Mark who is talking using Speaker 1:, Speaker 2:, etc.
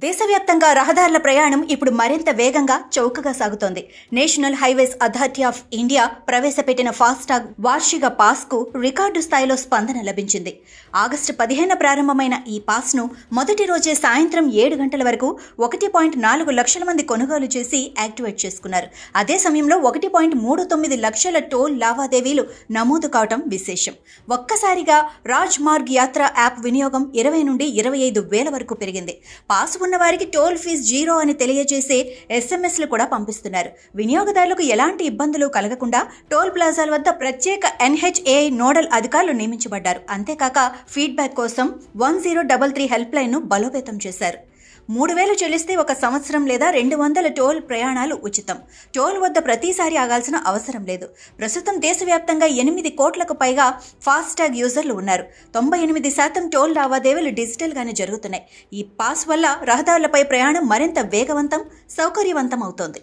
Speaker 1: దేశవ్యాప్తంగా రహదారుల ప్రయాణం ఇప్పుడు మరింత వేగంగా చౌకగా సాగుతోంది. National highways authority of India ప్రవేశపెట్టిన ఫాస్టాగ్ వార్షిక పాస్కు రికార్డు స్థాయిలో స్పందన లభించింది. ఆగస్టు 15 ప్రారంభమైన ఈ పాస్ను మొదటి రోజే సాయంత్రం 7 గంటల వరకు 1.4 లక్షల మంది కొనుగోలు చేసి యాక్టివేట్ చేసుకున్నారు. అదే సమయంలో 1.39 లక్షల టోల్ లావాదేవీలు నమోదు కావడం విశేషం. ఒక్కసారిగా రాజ్ మార్గ్ యాత్ర యాప్ వినియోగం 20 నుండి 25 వేల వరకు పెరిగింది. పాస్ ఉన్న వారికి టోల్ ఫీజు 0 అని తెలియజేసే ఎస్ఎంఎస్లు కూడా పంపిస్తున్నారు. వినియోగదారులకు ఎలాంటి ఇబ్బందులు కలగకుండా టోల్ ప్లాజాల వద్ద ప్రత్యేక NHAI నోడల్ అధికారులు నియమించబడ్డారు. అంతేకాక ఫీడ్బ్యాక్ కోసం 1033 హెల్ప్ లైన్ను బలోపేతం చేశారు. 3000 చెల్లిస్తే 1 సంవత్సరం లేదా 200 టోల్ ప్రయాణాలు ఉచితం. టోల్ వద్ద ప్రతిసారి ఆగాల్సిన అవసరం లేదు. ప్రస్తుతం దేశవ్యాప్తంగా 8 కోట్లకు పైగా ఫాస్టాగ్ యూజర్లు ఉన్నారు. 98% టోల్ లావాదేవీలు డిజిటల్గానే జరుగుతున్నాయి. ఈ పాస్ వల్ల రహదారులపై ప్రయాణం మరింత వేగవంతం, సౌకర్యవంతం అవుతోంది.